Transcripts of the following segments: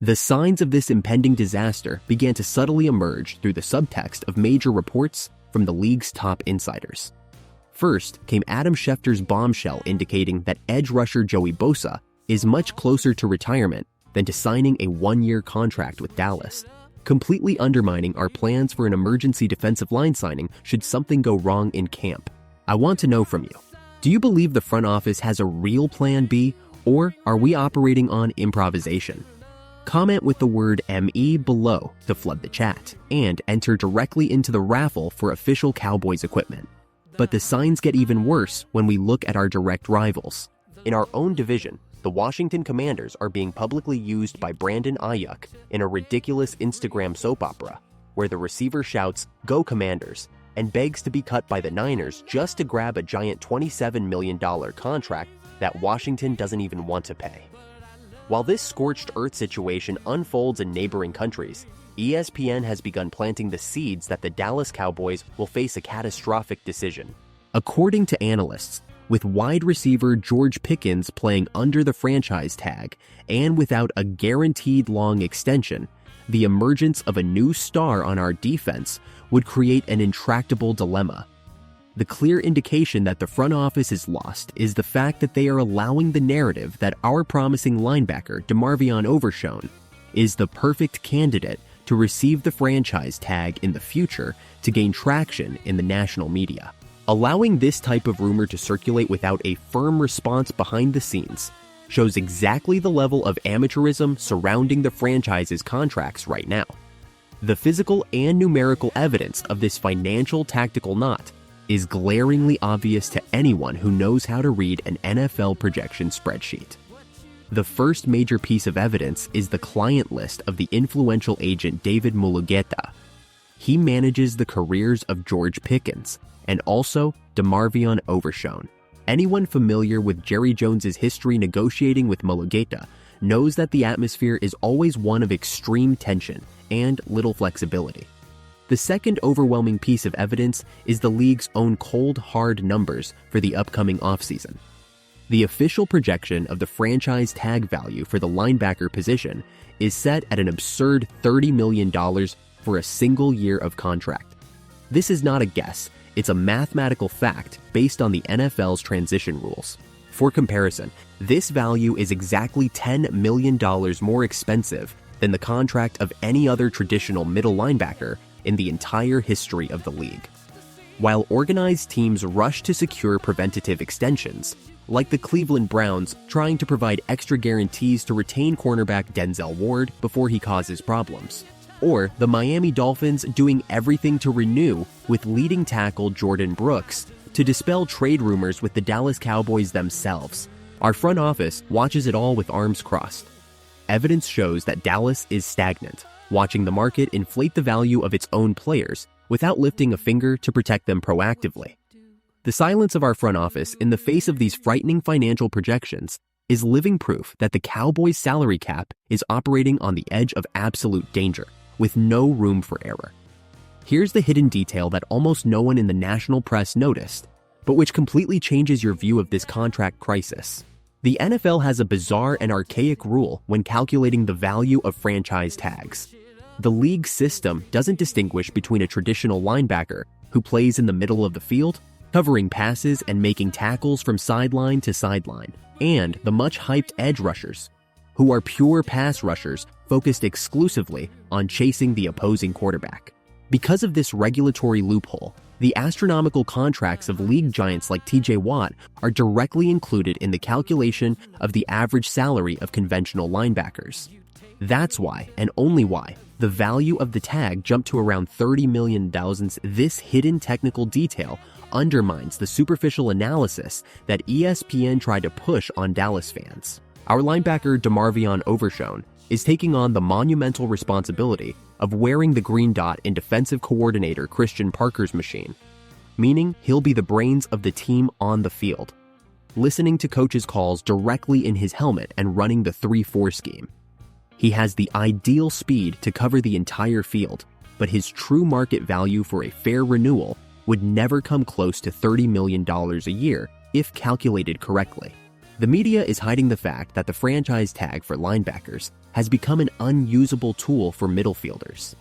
The signs of this impending disaster began to subtly emerge through the subtext of major reports from the league's top insiders. First came Adam Schefter's bombshell indicating that edge rusher Joey Bosa is much closer to retirement than to signing a one-year contract with Dallas, completely undermining our plans for an emergency defensive line signing should something go wrong in camp. I want to know from you, do you believe the front office has a real plan B, or are we operating on improvisation? Comment with the word ME below to flood the chat and enter directly into the raffle for official Cowboys equipment. But the signs get even worse when we look at our direct rivals. In our own division, the Washington Commanders are being publicly used by Brandon Ayuk in a ridiculous Instagram soap opera, where the receiver shouts, "Go Commanders," and begs to be cut by the Niners just to grab a giant $27 million contract that Washington doesn't even want to pay. While this scorched earth situation unfolds in neighboring countries, ESPN has begun planting the seeds that the Dallas Cowboys will face a catastrophic decision. According to analysts, with wide receiver George Pickens playing under the franchise tag and without a guaranteed long extension, the emergence of a new star on our defense would create an intractable dilemma. The clear indication that the front office is lost is the fact that they are allowing the narrative that our promising linebacker DeMarvion Overshown is the perfect candidate to receive the franchise tag in the future to gain traction in the national media. Allowing this type of rumor to circulate without a firm response behind the scenes shows exactly the level of amateurism surrounding the franchise's contracts right now. The physical and numerical evidence of this financial tactical knot is glaringly obvious to anyone who knows how to read an NFL projection spreadsheet. The first major piece of evidence is the client list of the influential agent David Mulugheta. He manages the careers of George Pickens and also DeMarvion Overshown. Anyone familiar with Jerry Jones's history negotiating with Mulugheta knows that the atmosphere is always one of extreme tension and little flexibility. The second overwhelming piece of evidence is the league's own cold, hard numbers for the upcoming offseason. The official projection of the franchise tag value for the linebacker position is set at an absurd $30 million for a single year of contract. This is not a guess, it's a mathematical fact based on the NFL's transition rules. For comparison, this value is exactly $10 million more expensive than the contract of any other traditional middle linebacker in the entire history of the league. While organized teams rush to secure preventative extensions, like the Cleveland Browns trying to provide extra guarantees to retain cornerback Denzel Ward before he causes problems, or the Miami Dolphins doing everything to renew with leading tackle Jordan Brooks to dispel trade rumors with the Dallas Cowboys themselves, our front office watches it all with arms crossed. Evidence shows that Dallas is stagnant, watching the market inflate the value of its own players without lifting a finger to protect them proactively. The silence of our front office in the face of these frightening financial projections is living proof that the Cowboys' salary cap is operating on the edge of absolute danger, with no room for error. Here's the hidden detail that almost no one in the national press noticed, but which completely changes your view of this contract crisis. The NFL has a bizarre and archaic rule when calculating the value of franchise tags. The league system doesn't distinguish between a traditional linebacker who plays in the middle of the field, covering passes and making tackles from sideline to sideline, and the much-hyped edge rushers, who are pure pass rushers focused exclusively on chasing the opposing quarterback. Because of this regulatory loophole, the astronomical contracts of league giants like TJ Watt are directly included in the calculation of the average salary of conventional linebackers. That's why, and only why, the value of the tag jumped to around $30 million. This hidden technical detail undermines the superficial analysis that ESPN tried to push on Dallas fans. Our linebacker DeMarvion Overshown is taking on the monumental responsibility of wearing the green dot in defensive coordinator Christian Parker's machine, meaning he'll be the brains of the team on the field, listening to coaches' calls directly in his helmet and running the 3-4 scheme. He has the ideal speed to cover the entire field, but his true market value for a fair renewal would never come close to $30 million a year if calculated correctly. The media is hiding the fact that the franchise tag for linebackers has become an unusable tool for middle fielders.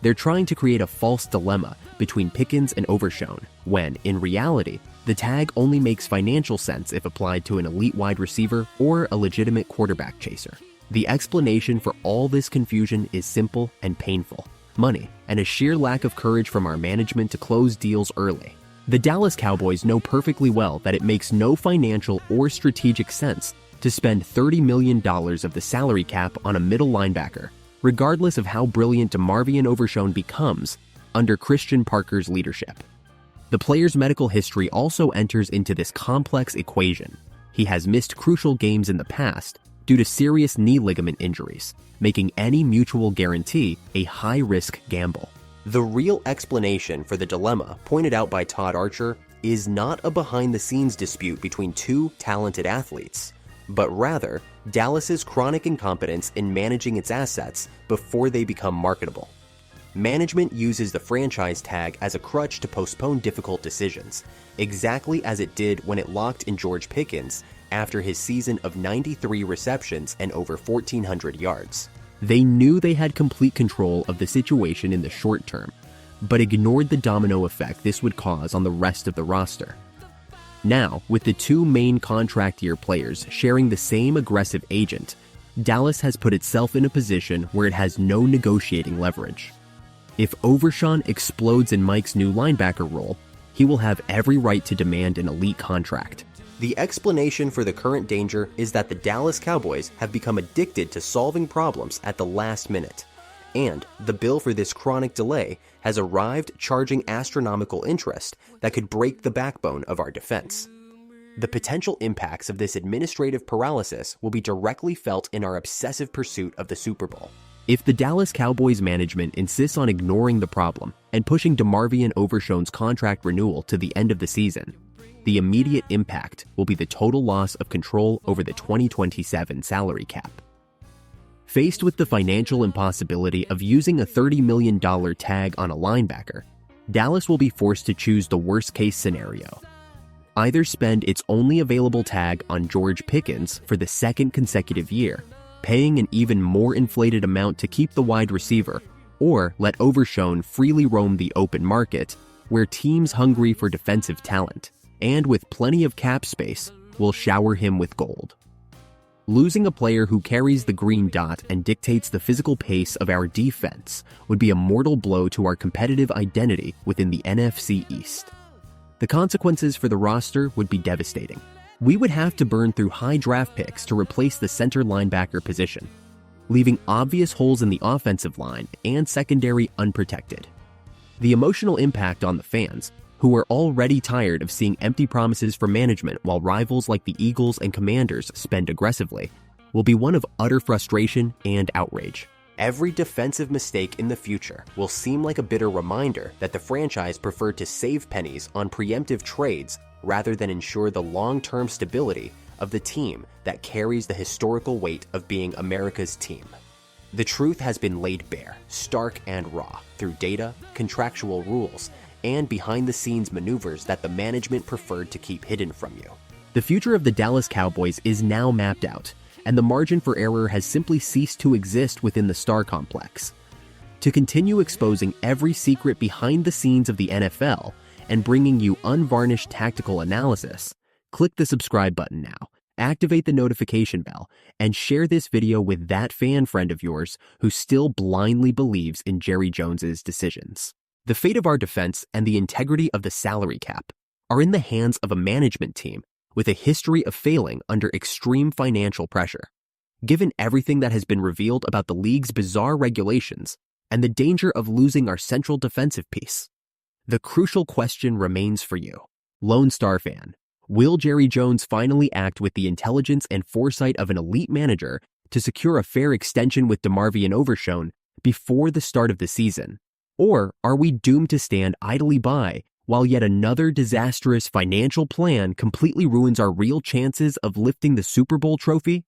They're trying to create a false dilemma between Pickens and Overshown, when, in reality, the tag only makes financial sense if applied to an elite wide receiver or a legitimate quarterback chaser. The explanation for all this confusion is simple and painful: money, and a sheer lack of courage from our management to close deals early. The Dallas Cowboys know perfectly well that it makes no financial or strategic sense to spend $30 million of the salary cap on a middle linebacker, regardless of how brilliant DeMarvion Overshown becomes under Christian Parker's leadership. The player's medical history also enters into this complex equation. He has missed crucial games in the past due to serious knee ligament injuries, making any mutual guarantee a high-risk gamble. The real explanation for the dilemma pointed out by Todd Archer is not a behind-the-scenes dispute between two talented athletes, but rather Dallas's chronic incompetence in managing its assets before they become marketable. Management uses the franchise tag as a crutch to postpone difficult decisions, exactly as it did when it locked in George Pickens after his season of 93 receptions and over 1,400 yards. They knew they had complete control of the situation in the short term, but ignored the domino effect this would cause on the rest of the roster. Now, with the two main contract year players sharing the same aggressive agent, Dallas has put itself in a position where it has no negotiating leverage. If Overshown explodes in Mike's new linebacker role, he will have every right to demand an elite contract. The explanation for the current danger is that the Dallas Cowboys have become addicted to solving problems at the last minute, and the bill for this chronic delay has arrived, charging astronomical interest that could break the backbone of our defense. The potential impacts of this administrative paralysis will be directly felt in our obsessive pursuit of the Super Bowl. If the Dallas Cowboys management insists on ignoring the problem and pushing DeMarvion Overshown's contract renewal to the end of the season, the immediate impact will be the total loss of control over the 2027 salary cap. Faced with the financial impossibility of using a $30 million tag on a linebacker, Dallas will be forced to choose the worst-case scenario. Either spend its only available tag on George Pickens for the second consecutive year, paying an even more inflated amount to keep the wide receiver, or let Overshown freely roam the open market, where teams hungry for defensive talent and with plenty of cap space will shower him with gold. Losing a player who carries the green dot and dictates the physical pace of our defense would be a mortal blow to our competitive identity within the NFC East. The consequences for the roster would be devastating. We would have to burn through high draft picks to replace the center linebacker position, leaving obvious holes in the offensive line and secondary unprotected. The emotional impact on the fans, who are already tired of seeing empty promises from management while rivals like the Eagles and Commanders spend aggressively, will be one of utter frustration and outrage. Every defensive mistake in the future will seem like a bitter reminder that the franchise preferred to save pennies on preemptive trades rather than ensure the long-term stability of the team that carries the historical weight of being America's team. The truth has been laid bare, stark and raw, through data, contractual rules, and behind-the-scenes maneuvers that the management preferred to keep hidden from you. The future of the Dallas Cowboys is now mapped out, and the margin for error has simply ceased to exist within the star complex. To continue exposing every secret behind the scenes of the NFL and bringing you unvarnished tactical analysis, click the subscribe button now, activate the notification bell, and share this video with that fan friend of yours who still blindly believes in Jerry Jones's decisions. The fate of our defense and the integrity of the salary cap are in the hands of a management team with a history of failing under extreme financial pressure. Given everything that has been revealed about the league's bizarre regulations and the danger of losing our central defensive piece, the crucial question remains for you, Lone Star fan. Will Jerry Jones finally act with the intelligence and foresight of an elite manager to secure a fair extension with DeMarvion Overshown before the start of the season? Or are we doomed to stand idly by while yet another disastrous financial plan completely ruins our real chances of lifting the Super Bowl trophy?